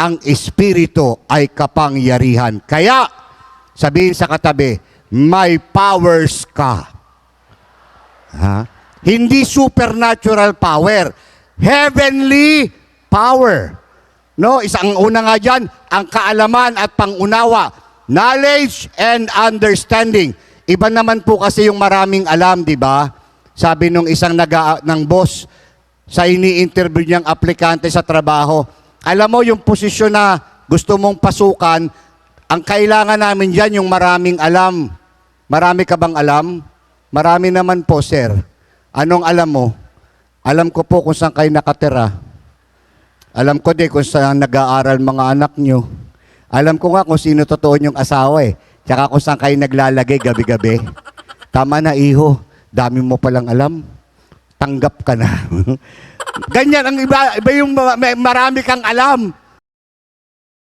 ang Espiritu ay kapangyarihan. Kaya, sabihin sa katabi, may powers ka. Ha? Hindi supernatural power. Heavenly power. No, isang una nga dyan, ang kaalaman at pangunawa. Knowledge and understanding. Iba naman po kasi yung maraming alam, di ba? Sabi nung isang ng boss, sa ini-interview niyang aplikante sa trabaho, alam mo yung posisyon na gusto mong pasukan, ang kailangan namin dyan yung maraming alam. Marami ka bang alam? Marami naman po, sir. Anong alam mo? Alam ko po kung saan kayo nakatira. Alam ko din kung saan nag-aaral mga anak nyo. Alam ko nga kung sino totoo nyong asawa eh. Tsaka kung saan kayo naglalagay gabi-gabi. Tama na, iho. Dami mo palang alam. Tanggap ka na. Ganyan, ang iba yung marami kang alam.